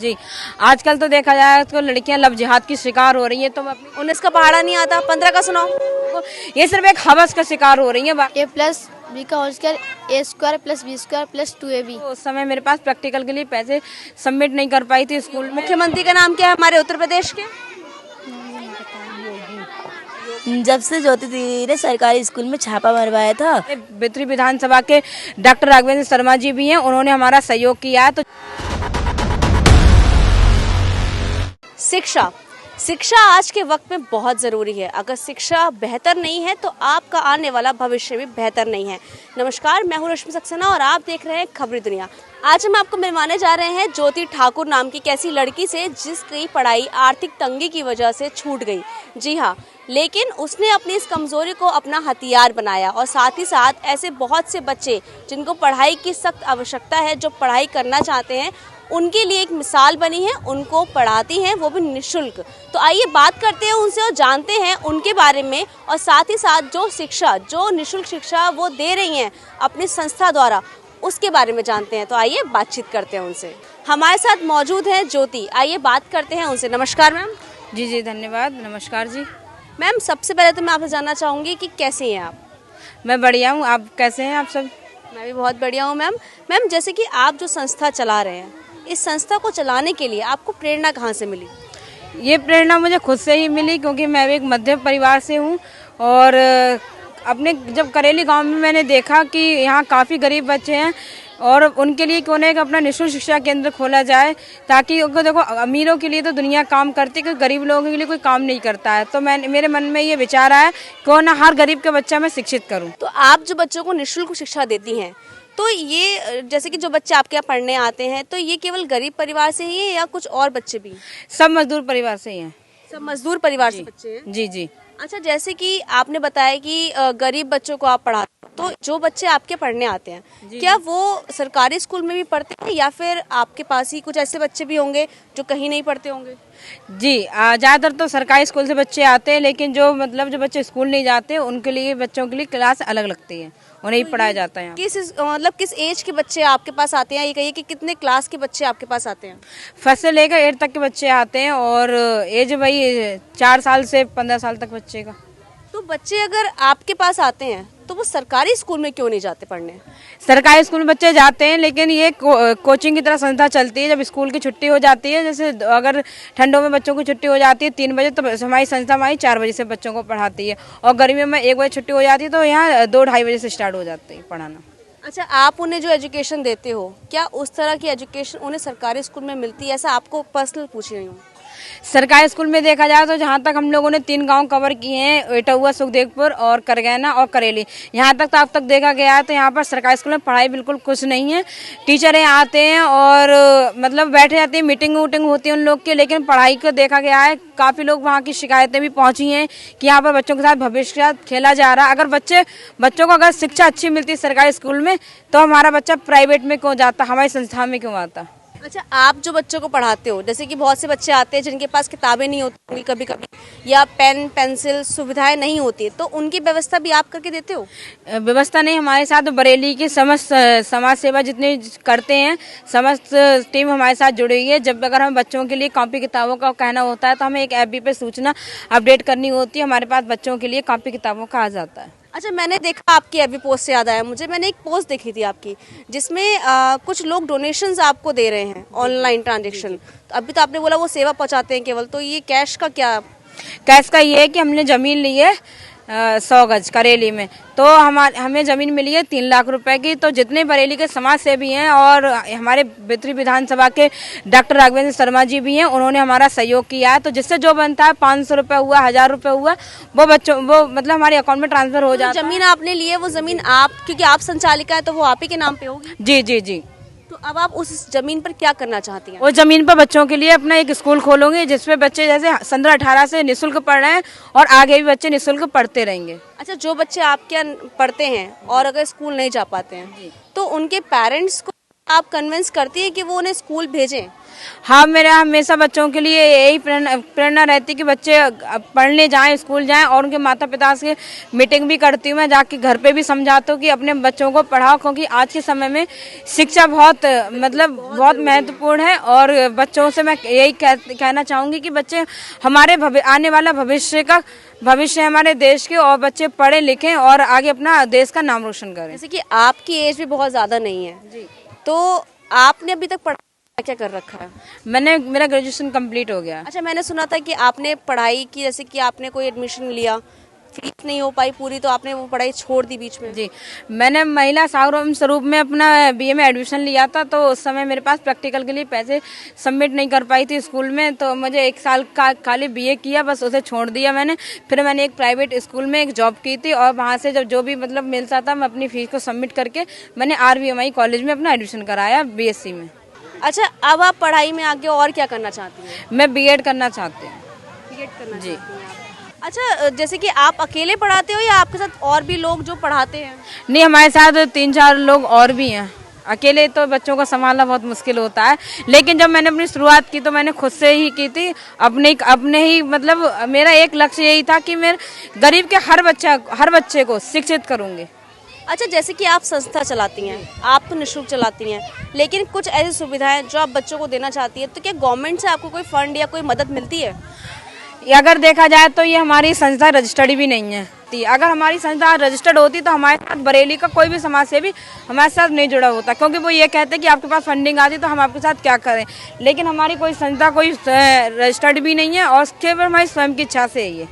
जी, आजकल तो देखा जाए तो लड़कियां लव जिहाद की शिकार हो रही हैं। तो 19 का पहाड़ा नहीं आता, 15 का सुनाओ। ये सिर्फ एक हवस का शिकार हो रही है। ए प्लस बी का whole square A square plus B square plus 2ab। तो उस समय मेरे पास प्रैक्टिकल के लिए पैसे सबमिट नहीं कर पाई थी स्कूल में। मुख्यमंत्री का नाम क्या है हमारे उत्तर प्रदेश के? जब से ज्योति दीदी ने सरकारी स्कूल में छापा मरवाया था। बेतरी विधानसभा के डॉक्टर राघवेंद्र शर्मा जी भी हैं, उन्होंने हमारा सहयोग किया है। तो शिक्षा आज के वक्त में बहुत ज़रूरी है। अगर शिक्षा बेहतर नहीं है तो आपका आने वाला भविष्य भी बेहतर नहीं है। नमस्कार, मैं हूँ रश्मि सक्सेना और आप देख रहे हैं खबरी दुनिया। आज हम आपको मिलवाने जा रहे हैं ज्योति ठाकुर नाम की एक ऐसी लड़की से जिसकी पढ़ाई आर्थिक तंगी की वजह से छूट गई। जी हाँ, लेकिन उसने अपनी इस कमज़ोरी को अपना हथियार बनाया और साथ ही साथ ऐसे बहुत से बच्चे जिनको पढ़ाई की सख्त आवश्यकता है, जो पढ़ाई करना चाहते हैं, उनके लिए एक मिसाल बनी है। उनको पढ़ाती हैं, वो भी निःशुल्क। तो आइए बात करते हैं उनसे और जानते हैं उनके बारे में, और साथ ही साथ जो निःशुल्क शिक्षा वो दे रही हैं अपनी संस्था द्वारा, उसके बारे में जानते हैं। तो आइए बातचीत करते हैं उनसे। हमारे साथ मौजूद है ज्योति, आइए बात करते हैं उनसे। नमस्कार मैम। जी धन्यवाद। नमस्कार जी। मैम, सबसे पहले तो मैं आपसे जानना चाहूँगी कि कैसी हैं आप? मैं बढ़िया हूँ, आप कैसे हैं आप सब? मैं भी बहुत बढ़िया हूँ मैम, जैसे कि आप जो संस्था चला रहे हैं, इस संस्था को चलाने के लिए आपको प्रेरणा कहाँ से मिली? ये प्रेरणा मुझे खुद से ही मिली, क्योंकि मैं भी एक मध्यम परिवार से हूँ और अपने जब करेली गांव में मैंने देखा कि यहाँ काफ़ी गरीब बच्चे हैं और उनके लिए क्यों नहीं अपना निःशुल्क शिक्षा केंद्र खोला जाए, ताकि देखो अमीरों के लिए तो दुनिया काम करती है, गरीब लोगों के लिए कोई काम नहीं करता है। तो मेरे मन में ये विचार आया क्यों ना हर गरीब के बच्चा मैं शिक्षित करूँ। तो आप जो बच्चों को निःशुल्क शिक्षा देती हैं, तो ये जैसे कि जो बच्चे आपके यहाँ पढ़ने आते हैं, तो ये केवल गरीब परिवार से ही है या कुछ और बच्चे भी? सब मजदूर परिवार से ही हैं। सब मजदूर परिवार से बच्चे हैं? जी। अच्छा, जैसे कि आपने बताया कि गरीब बच्चों को आप पढ़ाते हो, तो जो बच्चे आपके पढ़ने आते हैं, क्या वो सरकारी स्कूल में भी पढ़ते हैं या फिर आपके पास ही कुछ ऐसे बच्चे भी होंगे जो कहीं नहीं पढ़ते होंगे? जी, ज़्यादातर तो सरकारी स्कूल से बच्चे आते हैं, लेकिन जो बच्चे स्कूल नहीं जाते उनके लिए, बच्चों के लिए क्लास अलग लगती है, उन्हें ही पढ़ाया जाता है। किस एज के बच्चे आपके पास आते हैं? ये कहिए कि कितने क्लास के बच्चे आपके पास आते हैं? फर्स्ट से लेकर 8 तक के बच्चे आते हैं और एज भाई 4 साल से 15 साल तक बच्चे का। तो बच्चे अगर आपके पास आते हैं तो वो सरकारी स्कूल में क्यों नहीं जाते पढ़ने? सरकारी स्कूल में बच्चे जाते हैं, लेकिन ये कोचिंग की तरह संस्था चलती है। जब स्कूल की छुट्टी हो जाती है, जैसे अगर ठंडों में बच्चों की छुट्टी हो जाती है 3 बजे, तो हमारी संस्था 4 बजे से बच्चों को पढ़ाती है, और गर्मियों में 1 बजे छुट्टी हो जाती है, तो यहाँ 2-2:30 बजे से स्टार्ट हो जाती है पढ़ाना। अच्छा, आप उन्हें जो एजुकेशन देते हो, क्या उस तरह की एजुकेशन उन्हें सरकारी स्कूल में मिलती है? ऐसा आपको पर्सनल पूछ रही हूँ। सरकारी स्कूल में देखा जाए तो जहाँ तक हम लोगों ने 3 गांव कवर किए हैं, इटौआ, सुखदेवपुर और करगैना और करेली, यहाँ तक तो अब तक देखा गया है तो यहाँ पर सरकारी स्कूल में पढ़ाई बिल्कुल कुछ नहीं है। टीचरें आते हैं और बैठे जाते हैं, मीटिंग वूटिंग होती है उन लोग की, लेकिन पढ़ाई को देखा गया है काफ़ी लोग वहाँ की शिकायतें भी पहुँची हैं कि यहाँ पर बच्चों के साथ भविष्य के साथ खेला जा रहा है। अगर बच्चों को अगर शिक्षा अच्छी मिलती है सरकारी स्कूल में, तो हमारा बच्चा प्राइवेट में क्यों जाता, हमारी संस्था में क्यों आता? अच्छा, आप जो बच्चों को पढ़ाते हो, जैसे कि बहुत से बच्चे आते हैं जिनके पास किताबें नहीं होती कभी कभी, या पेन पेंसिल सुविधाएं नहीं होती, तो उनकी व्यवस्था भी आप करके देते हो? व्यवस्था नहीं, हमारे साथ बरेली की समस्त समाज सेवा जितने करते हैं, समस्त टीम हमारे साथ जुड़ी हुई है। जब अगर हमें बच्चों के लिए कॉपी किताबों का कहना होता है, तो हमें एक FB पे सूचना अपडेट करनी होती है, हमारे पास बच्चों के लिए कॉपी किताबों का आ जाता है। अच्छा, मैंने देखा आपकी FB पोस्ट से याद आया मुझे, मैंने एक पोस्ट देखी थी आपकी जिसमें कुछ लोग डोनेशंस आपको दे रहे हैं, ऑनलाइन ट्रांजेक्शन। तो अभी तो आपने बोला वो सेवा पहुंचाते हैं केवल, तो ये कैश का क्या? कैश का ये है कि हमने ज़मीन ली है 100 गज करेली में, तो हमें ज़मीन मिली है 3 लाख रुपए की। तो जितने बरेली के समाज सेवी हैं और हमारे बेतरी विधानसभा के डॉक्टर राघवेंद्र शर्मा जी भी हैं, उन्होंने हमारा सहयोग किया है। तो जिससे जो बनता है 500 रुपये हुआ, 1000 रुपये हुआ, वो हमारे अकाउंट में ट्रांसफर हो जाता है। जमीन आपने ली है, वो जमीन आप, क्योंकि आप संचालिका है तो वो आप ही के नाम पे होगी? जी। तो अब आप उस जमीन पर क्या करना चाहती हैं? उस जमीन पर बच्चों के लिए अपना एक स्कूल खोलूंगी, जिसमें बच्चे जैसे 15-18 से निःशुल्क पढ़ रहे हैं और आगे भी बच्चे निःशुल्क पढ़ते रहेंगे। अच्छा, जो बच्चे आपके यहाँ पढ़ते हैं और अगर स्कूल नहीं जा पाते हैं, तो उनके पेरेंट्स को आप कन्विंस करती है कि वो उन्हें स्कूल भेजें? हाँ, मेरा हमेशा बच्चों के लिए यही प्रेरणा रहती है कि बच्चे पढ़ने जाएं, स्कूल जाएं, और उनके माता पिता से मीटिंग भी करती हूँ मैं, जाके घर पे भी समझाती हूँ कि अपने बच्चों को पढ़ाओ, क्योंकि आज के समय में शिक्षा बहुत बहुत महत्वपूर्ण है। और बच्चों से मैं यही कहना चाहूँगी कि बच्चे हमारे आने वाला भविष्य है हमारे देश के, और बच्चे पढ़े लिखें और आगे अपना देश का नाम रोशन करें। जैसे कि आपकी एज भी बहुत ज़्यादा नहीं है जी, तो आपने अभी तक क्या कर रखा है? मेरा ग्रेजुएशन कंप्लीट हो गया। अच्छा, मैंने सुना था कि आपने पढ़ाई की, जैसे कि आपने कोई एडमिशन लिया, फीस नहीं हो पाई पूरी, तो आपने वो पढ़ाई छोड़ दी बीच में। जी, मैंने महिला साक्षरता स्वरूप में अपना बीए में एडमिशन लिया था, तो उस समय मेरे पास प्रैक्टिकल के लिए पैसे सबमिट नहीं कर पाई थी स्कूल में, तो मुझे 1 साल का खाली बीए किया, बस उसे छोड़ दिया मैंने। फिर मैंने एक प्राइवेट स्कूल में एक जॉब की थी, और वहाँ से जब जो भी मिलता था, मैं अपनी फीस को सबमिट करके मैंने RVMI कॉलेज में अपना एडमिशन कराया BSc में। अच्छा, अब आप पढ़ाई में आगे और क्या करना चाहती हैं? मैं बीएड करना चाहती हूँ। बीएड करना जी। चाहती हैं आप? अच्छा, जैसे कि आप अकेले पढ़ाते हो या आपके साथ और भी लोग जो पढ़ाते हैं? नहीं, हमारे साथ 3-4 लोग और भी हैं। अकेले तो बच्चों को संभालना बहुत मुश्किल होता है, लेकिन जब मैंने अपनी शुरुआत की तो मैंने खुद से ही की थी, अपने ही मेरा एक लक्ष्य यही था कि मैं गरीब के हर बच्चे को शिक्षित करूँगी। अच्छा, जैसे कि आप संस्था चलाती हैं, आप तो निःशुल्क चलाती हैं, लेकिन कुछ ऐसी सुविधाएं जो आप बच्चों को देना चाहती हैं, तो क्या गवर्नमेंट से आपको कोई फंड या कोई मदद मिलती है? अगर देखा जाए तो ये हमारी संस्था रजिस्टर्ड भी नहीं है। अगर हमारी संस्था रजिस्टर्ड होती तो हमारे साथ बरेली का कोई भी समाज सेवी हमारे साथ नहीं जुड़ा होता, क्योंकि वो ये कहते हैं कि आपके पास फंडिंग आती तो हम आपके साथ क्या करें। लेकिन हमारी कोई संस्था कोई रजिस्टर्ड भी नहीं है, और केवल हमारी स्वयं की इच्छा से है ये।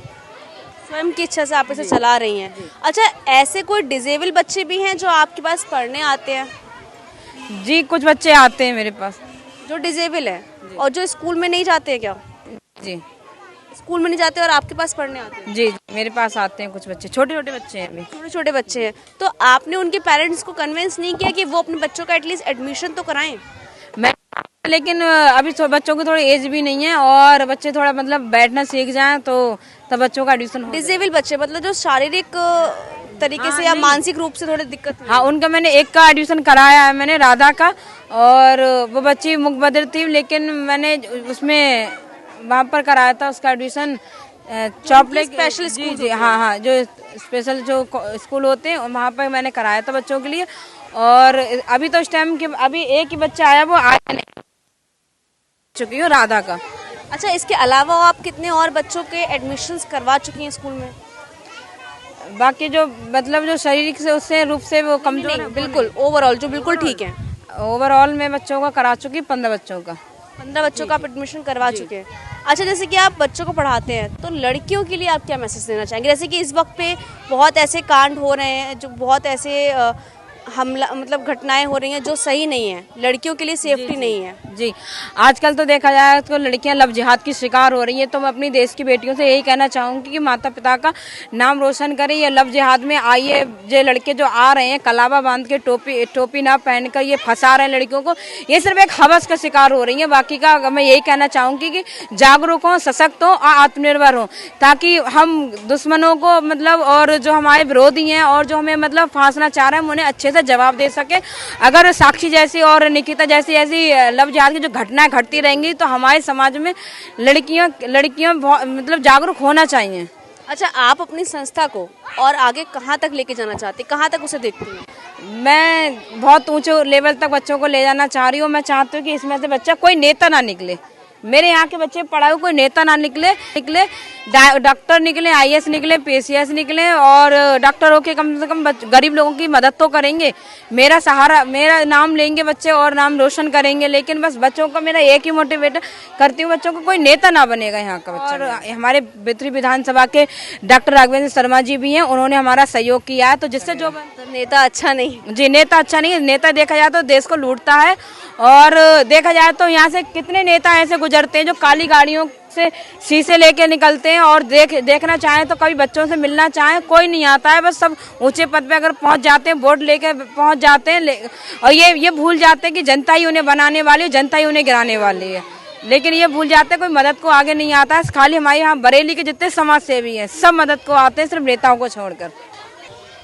स्वयं की इच्छा से आप इसे चला रही हैं। अच्छा, ऐसे कोई डिजेबल बच्चे भी हैं जो आपके पास पढ़ने आते हैं? जी, कुछ बच्चे आते हैं मेरे पास जो डिजेबल है और जो स्कूल में नहीं जाते हैं क्या? जी, स्कूल में नहीं जाते और आपके पास पढ़ने आते हैं? जी, मेरे पास आते हैं कुछ बच्चे, छोटे छोटे बच्चे हैं अभी। छोटे छोटे बच्चे हैं, तो आपने उनके पेरेंट्स को कन्विंस नहीं किया कि वो अपने बच्चों का एटलीस्ट एडमिशन तो कराएं? लेकिन अभी बच्चों की थोड़ी एज भी नहीं है, और बच्चे थोड़ा बैठना सीख जाएं तो तब बच्चों का एडमिशन हो। डिसेबल बच्चे मतलब जो शारीरिक तरीके से या मानसिक रूप से थोड़े दिक्कत? हाँ, उनका मैंने एक का एडमिशन कराया है मैंने, राधा का, और वो बच्ची मुकबदिर थी, लेकिन मैंने उसमें वहाँ पर कराया था उसका एडमिशन चौपले स्पेशल स्कूल। जी, हाँ, जो स्पेशल जो स्कूल होते हैं वहाँ पर मैंने कराया था बच्चों के लिए। और अभी तो इस टाइम के अभी एक ही बच्चा आया, वो आया नहीं, चुकी हूँ राधा का। अच्छा, इसके अलावा आप कितने और बच्चों के एडमिशन्स करवा चुकी हैं स्कूल में? बाकी जो शारीरिक से उससे रूप से वो कमजोर है, बिल्कुल ओवरऑल जो बिल्कुल ठीक है, ओवरऑल में बच्चों का करा चुकी 15 बच्चों का। 15 बच्चों का आप एडमिशन करवा चुके हैं। अच्छा, जैसे कि आप बच्चों को पढ़ाते हैं, तो लड़कियों के लिए आप क्या मैसेज देना चाहेंगे? जैसे कि इस वक्त पे बहुत ऐसे कांड हो रहे हैं, जो बहुत ऐसे हमला घटनाएं हो रही हैं जो सही नहीं है, लड़कियों के लिए सेफ्टी नहीं है। जी, आजकल तो देखा जाए तो लड़कियां लव जिहाद की शिकार हो रही हैं, तो मैं अपनी देश की बेटियों से यही कहना चाहूँगी कि माता पिता का नाम रोशन करें। ये लव जिहाद में आइए, जो लड़के जो आ रहे हैं कलावा बांध के टोपी ना पहनकर ये फंसा रहे हैं लड़कियों को, ये सिर्फ एक हवस का शिकार हो रही है। बाकी का मैं यही कहना चाहूँगी कि जागरूक हों, सशक्त हों और आत्मनिर्भर हों, ताकि हम दुश्मनों को और जो हमारे विरोधी हैं और जो हमें फांसना चाह रहे हैं, उन्हें अच्छे से जवाब दे सके। अगर साक्षी जैसी और निकिता जैसी ऐसी लव जिहाद की जो घटनाएं घटती रहेंगी तो हमारे समाज में लड़कियां जागरूक होना चाहिए। अच्छा, आप अपनी संस्था को और आगे कहाँ तक लेके जाना चाहती, कहाँ तक उसे देखती हैं? मैं बहुत ऊंचे लेवल तक बच्चों को ले जाना चाह रही हूँ। मैं चाहती हूँ कि इसमें से बच्चा कोई नेता ना निकले, मेरे यहाँ के बच्चे पढ़ाए कोई नेता ना निकले, डॉक्टर निकले, IAS निकले, PCS निकले, और डॉक्टर होके कम से कम गरीब लोगों की मदद तो करेंगे, मेरा सहारा, मेरा नाम लेंगे बच्चे और नाम रोशन करेंगे। लेकिन बस बच्चों का मेरा एक ही मोटिवेट करती हूँ, बच्चों को कोई नेता ना बनेगा यहाँ का बच्चा। और हमारे बेतरी विधानसभा के डॉक्टर राघवेंद्र शर्मा जी भी हैं, उन्होंने हमारा सहयोग किया है, तो जिससे जो नेता अच्छा नहीं। जी, नेता अच्छा नहीं है। नेता देखा जाए तो देश को लूटता है, और देखा जाए तो यहाँ से कितने नेता ऐसे गुजरते हैं जो काली गाड़ियों से शीशे लेके निकलते हैं, और देखना चाहें तो कभी बच्चों से मिलना चाहें कोई नहीं आता है। बस सब ऊंचे पद पे अगर पहुंच जाते हैं, वोट लेके पहुंच जाते हैं, और ये भूल जाते हैं कि जनता ही उन्हें बनाने वाली है, जनता ही उन्हें गिराने वाली है। लेकिन ये भूल जाते हैं कोई मदद को आगे नहीं आता है। खाली हमारे यहाँ बरेली के जितने समाज सेवी हैं सब मदद को आते हैं, सिर्फ नेताओं को छोड़कर।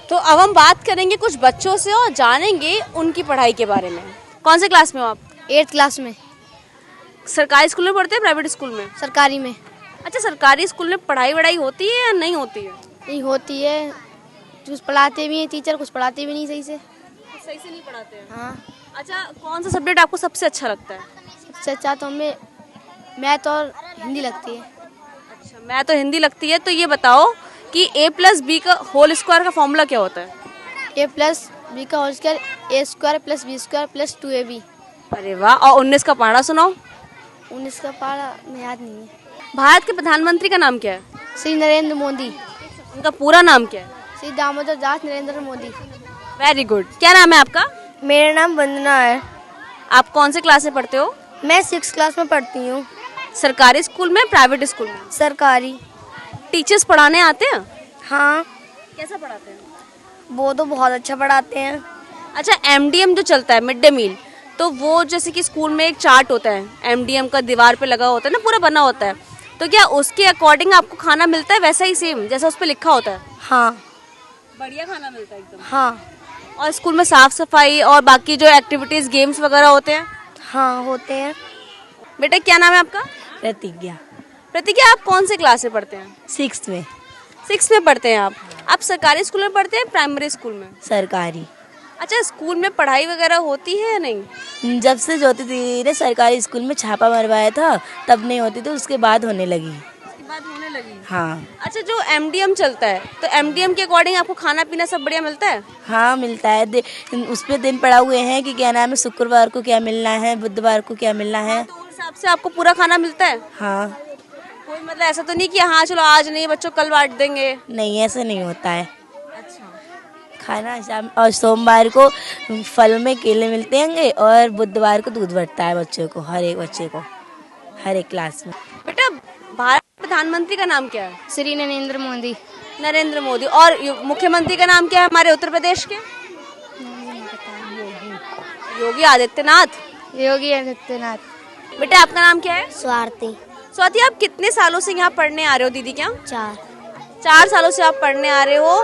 तो अब हम बात करेंगे कुछ बच्चों से और जानेंगे उनकी पढ़ाई के बारे में। कौन से क्लास में हो आप? 8th क्लास में। सरकारी स्कूल में पढ़ते हैं, प्राइवेट स्कूल में? सरकारी में। अच्छा, सरकारी स्कूल में पढ़ाई वढ़ाई होती है या नहीं होती है? नहीं होती है, कुछ पढ़ाते भी हैं टीचर, कुछ पढ़ाते भी नहीं सही से। सही से नहीं पढ़ाते हैं। हाँ। अच्छा, कौन सा सब्जेक्ट आपको सबसे अच्छा लगता है? सबसे अच्छा तो हमें मैथ और हिंदी लगती है। अच्छा, मैं तो हिंदी लगती है। तो ये बताओ कि a+b का होल स्क्वायर का फॉर्मूला क्या होता है? a+b का whole square a² + b² + 2ab। अरे वाह। और 19 का पहाड़ा सुनाओ। 19 का पहाड़ा में याद नहीं है। भारत के प्रधानमंत्री का नाम क्या है? श्री नरेंद्र मोदी। उनका पूरा नाम क्या है? श्री दामोदर दास नरेंद्र मोदी। Very good. क्या नाम है आपका? मेरा नाम वंदना है। आप कौन से क्लास में पढ़ते हो? मैं 6th क्लास में पढ़ती हूँ। सरकारी स्कूल में, प्राइवेट स्कूल में? सरकारी। टीचर्स पढ़ाने आते हैं? हाँ, कैसा पढ़ाते हैं? वो तो बहुत अच्छा पढ़ाते हैं। अच्छा, MDM जो चलता है, मिड डे मील, तो वो जैसे कि स्कूल में एक चार्ट होता है MDM का, दीवार पे लगा होता है ना, पूरा बना होता है, तो क्या उसके अकॉर्डिंग आपको खाना मिलता है वैसा ही सेम जैसा उस पे लिखा होता है? हाँ। बढ़िया खाना मिलता है एकदम। हाँ। और स्कूल में साफ सफाई और बाकी जो एक्टिविटीज, गेम्स वगैरह होते हैं? हाँ, होते हैं। बेटा, क्या नाम है आपका? प्रतिज्ञा। प्रतिज्ञा, आप कौन से क्लास में पढ़ते हैं? 6th में। 6th में पढ़ते हैं आप। आप सरकारी स्कूल में पढ़ते हैं, प्राइमरी स्कूल में? सरकारी। अच्छा, स्कूल में पढ़ाई वगैरह होती है या नहीं? जब से ज्योति दीदी ने सरकारी स्कूल में छापा मरवाया था तब नहीं होती, तो उसके बाद होने लगी। उसके बाद होने लगी। हाँ। अच्छा, जो MDM चलता है, तो MDM के अकॉर्डिंग आपको खाना पीना सब बढ़िया मिलता है? हाँ, मिलता है। उस पे दिन पड़ा हुए हैं कि क्या नाम है, शुक्रवार को क्या मिलना है, बुधवार को क्या मिलना है। तो उस हिसाब से आपको पूरा खाना मिलता है? हाँ। कोई मतलब ऐसा तो नहीं कि हाँ चलो आज नहीं, बच्चों कल बांट देंगे? नहीं, ऐसा नहीं होता है। अच्छा। खाना शाम और सोमवार को फल में केले मिलते हैं और बुधवार को दूध बढ़ता है बच्चों को, हर एक बच्चे को, हर एक क्लास में। बेटा, भारत के प्रधानमंत्री का नाम क्या है? श्री नरेंद्र मोदी। नरेंद्र मोदी। और मुख्यमंत्री का नाम क्या है हमारे उत्तर प्रदेश के? योगी आदित्यनाथ। योगी आदित्यनाथ। बेटा, आपका नाम क्या है? स्वाति। स्वाति, आप कितने सालों से यहाँ पढ़ने आ रहे हो दीदी के यहाँ? 4। 4 सालों से आप पढ़ने आ रहे हो।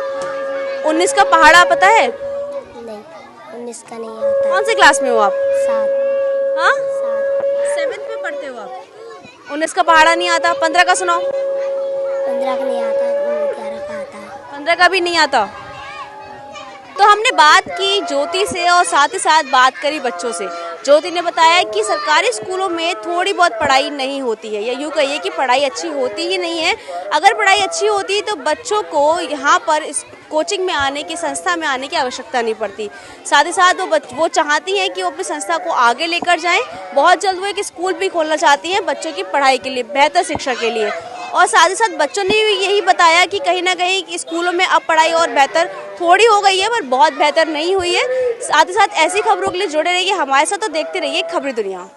19 का पहाड़ा पता है? नहीं, 19 का नहीं आता। कौन से क्लास में हो आप? 7। हाँ, 7th में पढ़ते हो आप। 19 का पहाड़ा नहीं आता। 15 का सुनाओ। 15 का नहीं आता, 11 का आता है। 15 का भी नहीं आता। तो हमने बात की ज्योति से और साथ ही साथ बात करी बच्चों से। ज्योति ने बताया कि सरकारी स्कूलों में थोड़ी बहुत पढ़ाई नहीं होती है, या यूँ कहिए कि पढ़ाई अच्छी होती ही नहीं है। अगर पढ़ाई अच्छी होती तो बच्चों को यहाँ पर इस कोचिंग में आने की, संस्था में आने की आवश्यकता नहीं पड़ती। साथ ही साथ वो चाहती हैं कि वो अपनी संस्था को आगे लेकर जाएं। बहुत जल्द वो एक स्कूल भी खोलना चाहती हैं बच्चों की पढ़ाई के लिए, बेहतर शिक्षा के लिए। और साथ ही साथ बच्चों ने भी यही बताया कि कहीं ना कहीं स्कूलों में अब पढ़ाई और बेहतर थोड़ी हो गई है, पर बहुत बेहतर नहीं हुई है। साथ ही साथ ऐसी खबरों के लिए जुड़े रहिए हमारे साथ, तो देखते रहिए खबरी दुनिया।